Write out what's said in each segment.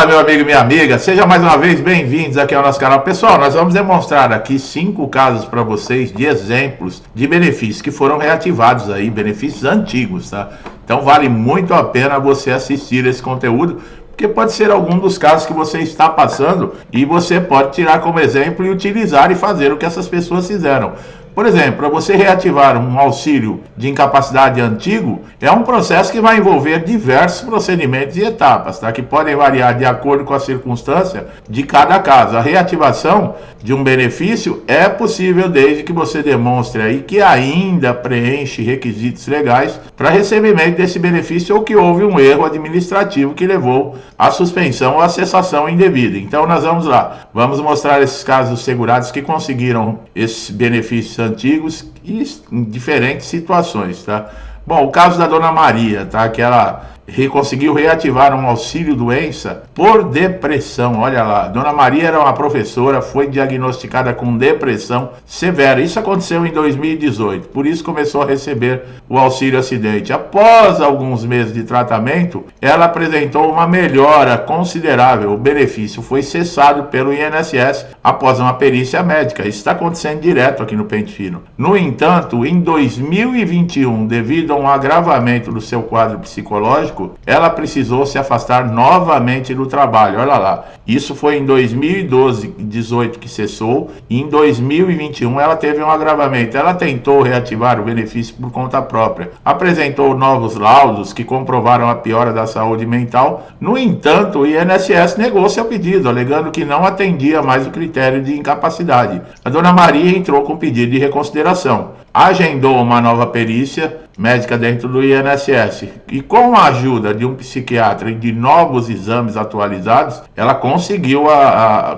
meu amigo e minha amiga, seja mais uma vez bem-vindos aqui ao nosso canal. Pessoal, nós vamos demonstrar aqui 5 casos para vocês de exemplos de benefícios que foram reativados aí, benefícios antigos, tá? Então vale muito a pena você assistir esse conteúdo, porque pode ser algum dos casos que você está passando e você pode tirar como exemplo e utilizar e fazer o que essas pessoas fizeram. Por exemplo, para você reativar um auxílio de incapacidade antigo, é um processo que vai envolver diversos procedimentos e etapas, tá? Que podem variar de acordo com a circunstância de cada caso. A reativação de um benefício é possível desde que você demonstre aí que ainda preenche requisitos legais para recebimento desse benefício ou que houve um erro administrativo que levou à suspensão ou à cessação indevida. Então nós vamos lá, vamos mostrar esses casos dos segurados que conseguiram esses benefícios antigos e em diferentes situações, tá? Bom, o caso da Dona Maria, tá? Que ela conseguiu reativar um auxílio doença por depressão. Olha lá, Dona Maria era uma professora, foi diagnosticada com depressão severa. Isso aconteceu em 2018, por isso começou a receber o auxílio acidente. Após alguns meses de tratamento, ela apresentou uma melhora considerável. O benefício foi cessado pelo INSS após uma perícia médica. Isso está acontecendo direto aqui no Pente Fino. No entanto, em 2021, devido a um agravamento do seu quadro psicológico, ela precisou se afastar novamente do trabalho. Olha lá, isso foi em 2012, 18 que cessou, e em 2021 ela teve um agravamento. Ela tentou reativar o benefício por conta própria, apresentou novos laudos que comprovaram a piora da saúde mental. No entanto, o INSS negou seu pedido, alegando que não atendia mais o critério de incapacidade. A Dona Maria entrou com pedido de reconsideração, agendou uma nova perícia médica dentro do INSS e, com a ajuda de um psiquiatra e de novos exames atualizados, ela conseguiu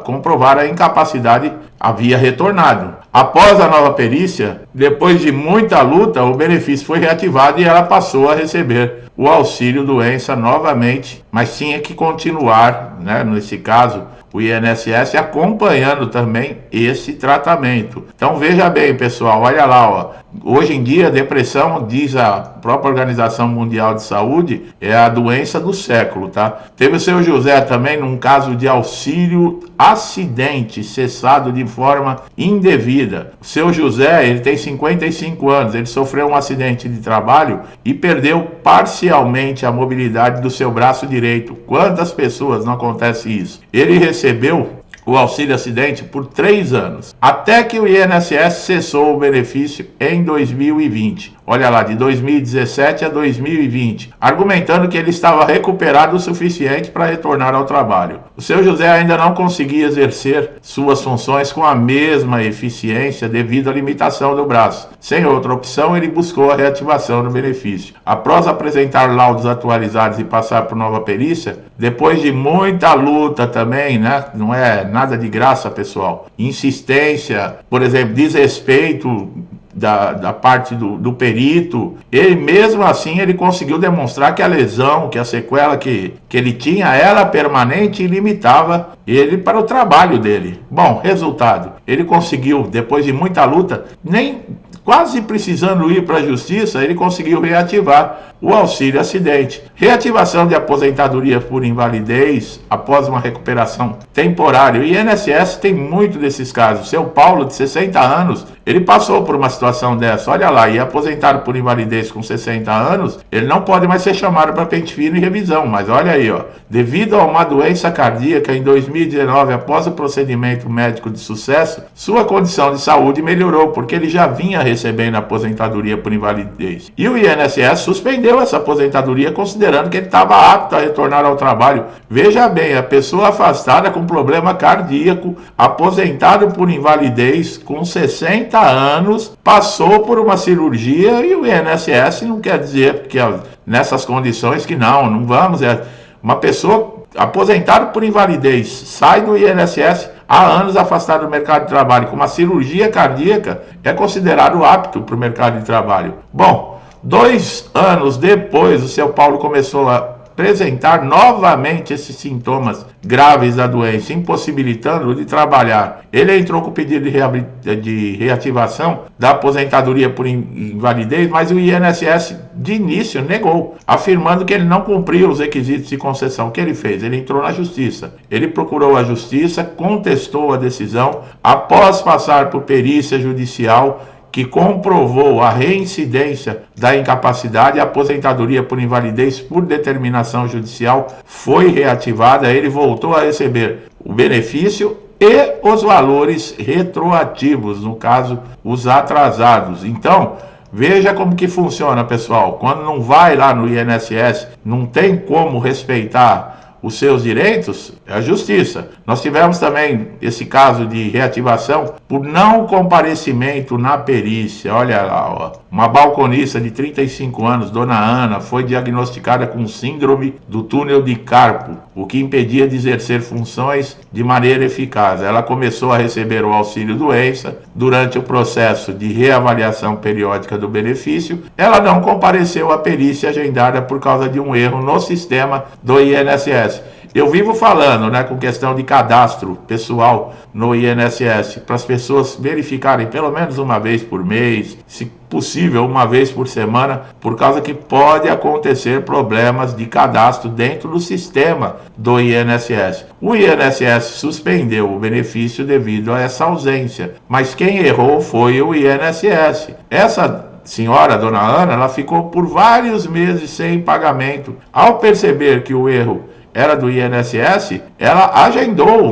comprovar a incapacidade, havia retornado. Após a nova perícia, depois de muita luta, o benefício foi reativado e ela passou a receber o auxílio doença novamente, mas tinha que continuar, né, nesse caso, o INSS acompanhando também esse tratamento. Então veja bem, pessoal, olha lá, ó. Hoje em dia a depressão, diz a própria Organização Mundial de Saúde, é a doença do século, tá? Teve o seu José também num caso de auxílio acidente cessado de forma indevida. O seu José, ele tem 55 anos, ele sofreu um acidente de trabalho e perdeu parcialmente a mobilidade do seu braço direito. Quantas pessoas não acontece isso? Ele recebeu o auxílio acidente por 3 anos, até que o INSS cessou o benefício em 2020. Olha lá, de 2017 a 2020, argumentando que ele estava recuperado o suficiente para retornar ao trabalho. O seu José ainda não conseguia exercer suas funções com a mesma eficiência devido à limitação do braço. Sem outra opção, ele buscou a reativação do benefício. Após apresentar laudos atualizados e passar por nova perícia, depois de muita luta também, né? Não é nada de graça, pessoal. Insistência, por exemplo, desrespeito da parte do perito, ele mesmo assim ele conseguiu demonstrar que a lesão, que a sequela que ele tinha era permanente e limitava ele para o trabalho dele. Bom, resultado, ele conseguiu, depois de muita luta, nem quase precisando ir para a justiça, ele conseguiu reativar o auxílio acidente. Reativação de aposentadoria por invalidez após uma recuperação temporária. O INSS tem muito desses casos. Seu Paulo, de 60 anos, ele passou por uma situação dessa. Olha lá, e aposentado por invalidez com 60 anos, ele não pode mais ser chamado para pente fino e revisão. Mas olha aí, ó, devido a uma doença cardíaca em 2019, após o procedimento médico de sucesso, sua condição de saúde melhorou, porque ele já vinha recebendo aposentadoria por invalidez. E o INSS suspendeu essa aposentadoria, considerando que ele estava apto a retornar ao trabalho. Veja bem, a pessoa afastada com problema cardíaco, aposentado por invalidez com 60 anos, passou por uma cirurgia e o INSS não quer dizer que nessas condições que não vamos. Uma pessoa aposentada por invalidez sai do INSS há anos afastado do mercado de trabalho com uma cirurgia cardíaca, é considerado apto para o mercado de trabalho. Bom, 2 anos depois, o seu Paulo começou a apresentar novamente esses sintomas graves da doença, impossibilitando-o de trabalhar. Ele entrou com pedido de reativação da aposentadoria por invalidez, mas o INSS de início negou, afirmando que ele não cumpriu os requisitos de concessão. O que ele fez? Ele entrou na justiça. Ele procurou a justiça, contestou a decisão, após passar por perícia judicial, que comprovou a reincidência da incapacidade, a aposentadoria por invalidez por determinação judicial foi reativada, ele voltou a receber o benefício e os valores retroativos, no caso, os atrasados. Então, veja como que funciona, pessoal. Quando não vai lá no INSS, não tem como respeitar os seus direitos, é a justiça. Nós tivemos também esse caso de reativação por não comparecimento na perícia. Olha lá, ó. Uma balconista de 35 anos, Dona Ana, foi diagnosticada com síndrome do túnel de carpo, o que impedia de exercer funções de maneira eficaz. Ela começou a receber o auxílio-doença durante o processo de reavaliação periódica do benefício. Ela não compareceu à perícia agendada por causa de um erro no sistema do INSS. Eu vivo falando, com questão de cadastro pessoal no INSS, para as pessoas verificarem pelo menos uma vez por mês, se possível uma vez por semana, por causa que pode acontecer problemas de cadastro dentro do sistema do INSS. O INSS suspendeu o benefício devido a essa ausência, mas quem errou foi o INSS. Essa senhora, Dona Ana, ela ficou por vários meses sem pagamento. Ao perceber que o erro era do INSS, ela agendou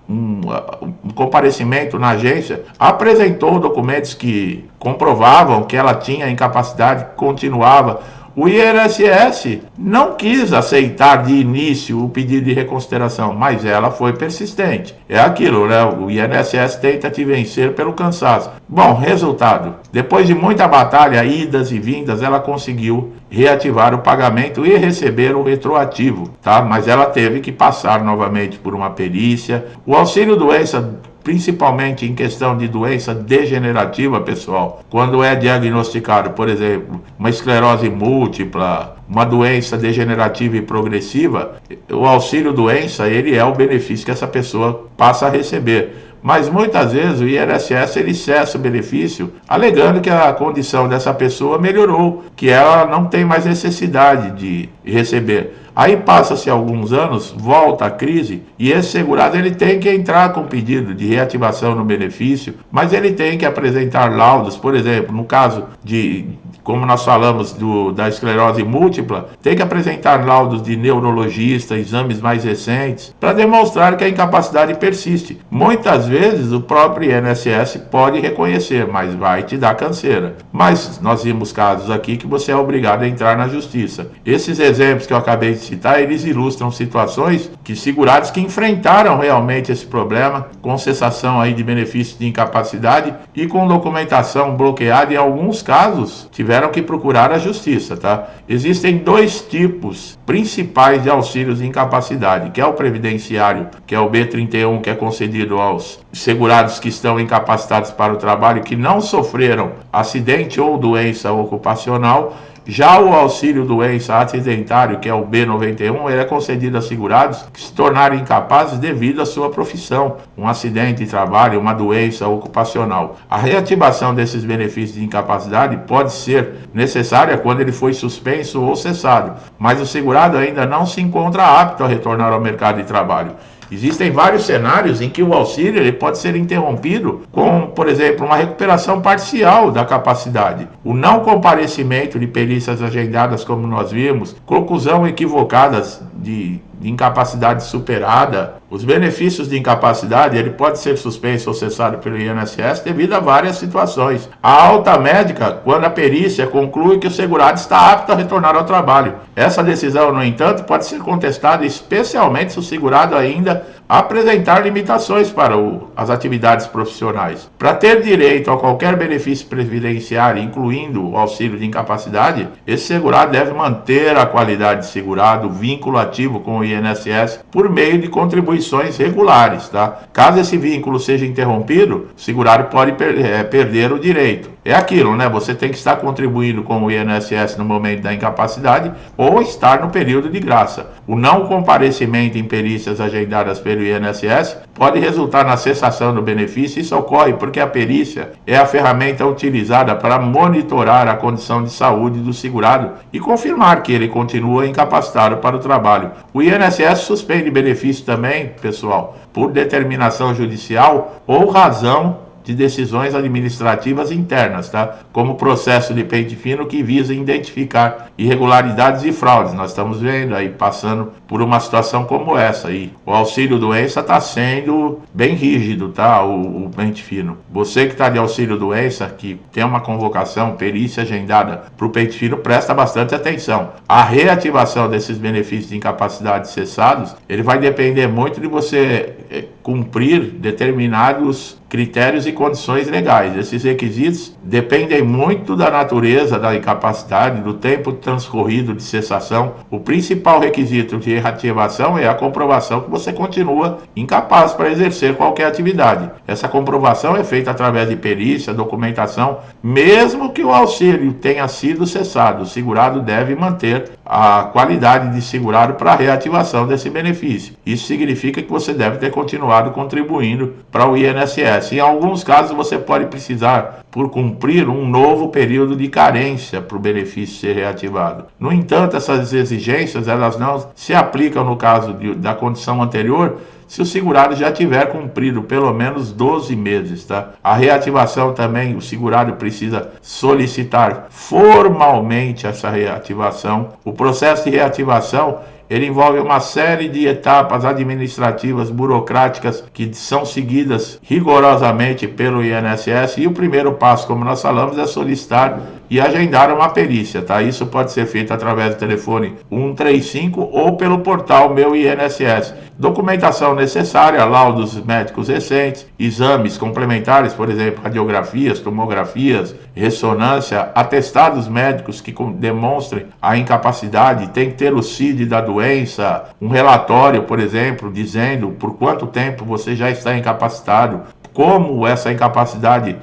um comparecimento na agência, apresentou documentos que comprovavam que ela tinha incapacidade, continuava. O INSS não quis aceitar de início o pedido de reconsideração, mas ela foi persistente. É aquilo, o INSS tenta te vencer pelo cansaço. Bom, resultado, depois de muita batalha, idas e vindas, ela conseguiu reativar o pagamento e receber o retroativo, tá? Mas ela teve que passar novamente por uma perícia. O auxílio-doença, principalmente em questão de doença degenerativa, pessoal, quando é diagnosticado, por exemplo, uma esclerose múltipla, uma doença degenerativa e progressiva, o auxílio-doença, ele é o benefício que essa pessoa passa a receber. Mas muitas vezes o INSS ele cessa o benefício, alegando que a condição dessa pessoa melhorou, que ela não tem mais necessidade de receber. Aí passa-se alguns anos, volta a crise e esse segurado ele tem que entrar com pedido de reativação no benefício, mas ele tem que apresentar laudos, por exemplo, no caso de, como nós falamos da esclerose múltipla, tem que apresentar laudos de neurologista, exames mais recentes, para demonstrar que a incapacidade persiste. Muitas vezes o próprio INSS pode reconhecer, mas vai te dar canseira. Mas nós vimos casos aqui que você é obrigado a entrar na justiça. Esses exemplos que eu acabei de citar, eles ilustram situações que segurados que enfrentaram realmente esse problema, com cessação aí de benefícios de incapacidade e com documentação bloqueada, em alguns casos tiveram que procurar a justiça, tá? Existem dois tipos principais de auxílios de incapacidade, que é o previdenciário, que é o B31, que é concedido aos segurados que estão incapacitados para o trabalho, que não sofreram acidente ou doença ocupacional. Já o auxílio-doença acidentário, que é o B91, ele é concedido a segurados que se tornarem incapazes devido à sua profissão, um acidente de trabalho, uma doença ocupacional. A reativação desses benefícios de incapacidade pode ser necessária quando ele foi suspenso ou cessado, mas o segurado ainda não se encontra apto a retornar ao mercado de trabalho. Existem vários cenários em que o auxílio ele pode ser interrompido com, por exemplo, uma recuperação parcial da capacidade. O não comparecimento de perícias agendadas, como nós vimos, conclusão equivocadas de incapacidade superada. Os benefícios de incapacidade ele pode ser suspenso ou cessado pelo INSS devido a várias situações. A alta médica, quando a perícia conclui que o segurado está apto a retornar ao trabalho. Essa decisão, no entanto, pode ser contestada especialmente se o segurado ainda apresentar limitações para as atividades profissionais. Para ter direito a qualquer benefício previdenciário, incluindo o auxílio de incapacidade, esse segurado deve manter a qualidade de segurado, vínculo ativo com o INSS, por meio de contribuições regulares, tá? Caso esse vínculo seja interrompido, o segurado pode perder o direito. É aquilo, Você tem que estar contribuindo com o INSS no momento da incapacidade ou estar no período de graça. O não comparecimento em perícias agendadas pelo pelo INSS, pode resultar na cessação do benefício. Isso ocorre porque a perícia é a ferramenta utilizada para monitorar a condição de saúde do segurado e confirmar que ele continua incapacitado para o trabalho. O INSS suspende benefício também, pessoal, por determinação judicial ou razão de decisões administrativas internas, tá? Como processo de pente fino que visa identificar irregularidades e fraudes. Nós estamos vendo aí, passando por uma situação como essa aí. O auxílio-doença está sendo bem rígido, tá? O pente fino. Você que está de auxílio-doença, que tem uma convocação, perícia agendada para o pente fino, presta bastante atenção. A reativação desses benefícios de incapacidade cessados, ele vai depender muito de você cumprir determinados critérios e condições legais. Esses requisitos dependem muito da natureza da incapacidade, do tempo transcorrido de cessação. O principal requisito de reativação é a comprovação que você continua incapaz para exercer qualquer atividade. Essa comprovação é feita através de perícia, documentação. Mesmo que o auxílio tenha sido cessado, o segurado deve manter a qualidade de segurado para a reativação desse benefício. Isso significa que você deve ter continuado contribuindo para o INSS. Em alguns casos, você pode precisar por cumprir um novo período de carência para o benefício ser reativado. No entanto, essas exigências elas não se aplicam no caso da condição anterior, se o segurado já tiver cumprido pelo menos 12 meses, tá? A reativação também, o segurado precisa solicitar formalmente essa reativação. O processo de reativação, ele envolve uma série de etapas administrativas, burocráticas, que são seguidas rigorosamente pelo INSS, e o primeiro passo, como nós falamos, é solicitar e agendar uma perícia, tá? Isso pode ser feito através do telefone 135 ou pelo portal Meu INSS. Documentação necessária, laudos médicos recentes, exames complementares, por exemplo, radiografias, tomografias, ressonância, atestados médicos que demonstrem a incapacidade, tem que ter o CID da doença, um relatório, por exemplo, dizendo por quanto tempo você já está incapacitado, como essa incapacidade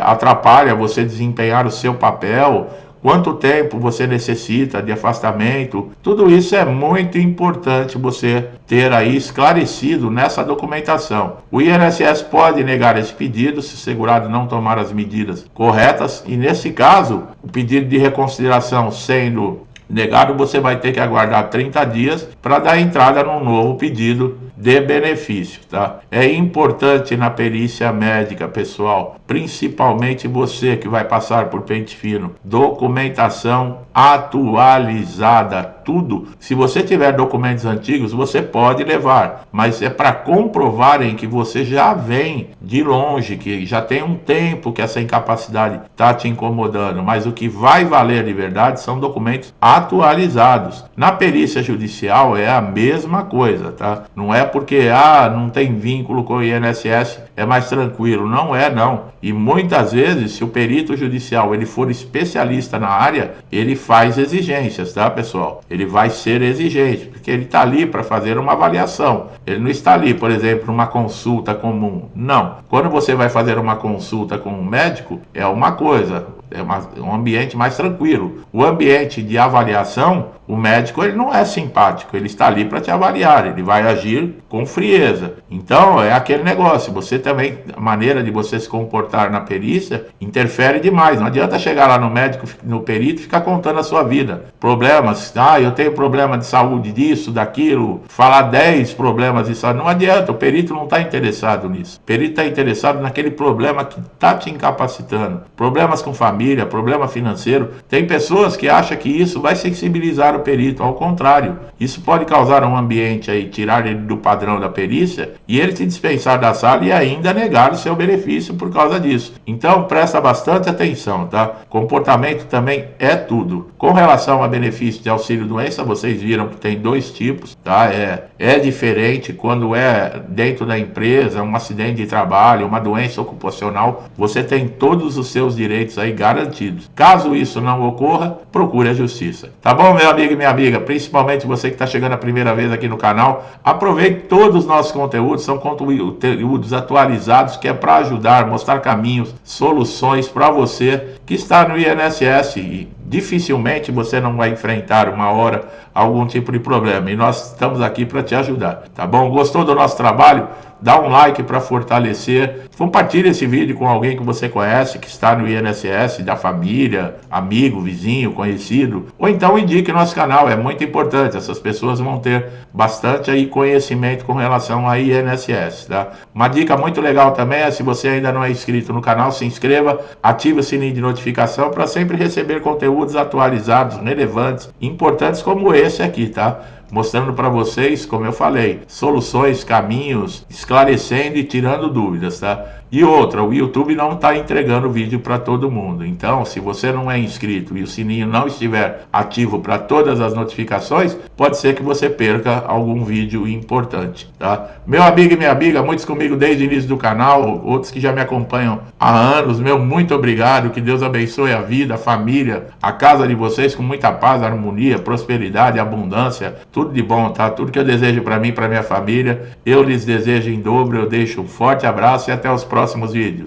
atrapalha você desempenhar o seu papel, quanto tempo você necessita de afastamento. Tudo isso é muito importante você ter aí esclarecido nessa documentação. O INSS pode negar esse pedido se o segurado não tomar as medidas corretas, e nesse caso, o pedido de reconsideração sendo negado, você vai ter que aguardar 30 dias para dar entrada num novo pedido de benefício, tá? É importante na perícia médica, pessoal, principalmente você que vai passar por pente fino, documentação atualizada, tudo. Se você tiver documentos antigos, você pode levar, mas é para comprovarem que você já vem de longe, que já tem um tempo que essa incapacidade está te incomodando, mas o que vai valer de verdade são documentos atualizados. Na perícia judicial é a mesma coisa, tá? Não é porque não tem vínculo com o INSS, é mais tranquilo. Não é, não. E muitas vezes, se o perito judicial ele for especialista na área, ele faz exigências, tá, pessoal? Ele vai ser exigente, porque ele está ali para fazer uma avaliação. Ele não está ali, por exemplo, numa consulta comum. Não. Quando você vai fazer uma consulta com um médico, é uma coisa. É um ambiente mais tranquilo. O ambiente de avaliação, o médico ele não é simpático, ele está ali para te avaliar, ele vai agir com frieza. Então é aquele negócio, você também, a maneira de você se comportar na perícia interfere demais. Não adianta chegar lá no médico, no perito, e ficar contando a sua vida. Problemas, eu tenho problema de saúde disso, daquilo, falar 10 problemas de saúde. Não adianta, o perito não está interessado nisso. O perito está interessado naquele problema que está te incapacitando. Problemas com família, problema financeiro. Tem pessoas que acham que isso vai sensibilizar o perito, ao contrário. Isso pode causar um ambiente aí, tirar ele do padrão da perícia e ele te dispensar da sala e ainda negar o seu benefício por causa disso. Então presta bastante atenção, tá? Comportamento também é tudo. Com relação a benefício de auxílio-doença, vocês viram que tem 2 tipos, tá? É diferente quando é dentro da empresa, um acidente de trabalho, uma doença ocupacional, você tem todos os seus direitos aí garantidos. Caso isso não ocorra, procure a justiça. Tá bom, meu amigo e minha amiga? Principalmente você que está chegando a primeira vez aqui no canal, aproveite todos os nossos conteúdos, são conteúdos atualizados que é para ajudar, mostrar caminhos, soluções para você que está no INSS. E dificilmente você não vai enfrentar uma hora algum tipo de problema. E nós estamos aqui para te ajudar, tá bom? Gostou do nosso trabalho? Dá um like para fortalecer. Compartilhe esse vídeo com alguém que você conhece, que está no INSS, da família, amigo, vizinho, conhecido. Ou então indique nosso canal, é muito importante. Essas pessoas vão ter bastante aí conhecimento com relação a INSS, tá? Uma dica muito legal também é, se você ainda não é inscrito no canal, se inscreva, ative o sininho de notificação para sempre receber conteúdos atualizados, relevantes, importantes como esse aqui, tá? Mostrando para vocês, como eu falei, soluções, caminhos, esclarecendo e tirando dúvidas, tá? E outra, o YouTube não está entregando vídeo para todo mundo. Então, se você não é inscrito e o sininho não estiver ativo para todas as notificações, pode ser que você perca algum vídeo importante, tá? Meu amigo e minha amiga, muitos comigo desde o início do canal, outros que já me acompanham há anos, meu muito obrigado, que Deus abençoe a vida, a família, a casa de vocês com muita paz, harmonia, prosperidade, abundância, tudo de bom, tá? Tudo que eu desejo para mim e para minha família, eu lhes desejo em dobro. Eu deixo um forte abraço e até os próximos vídeos.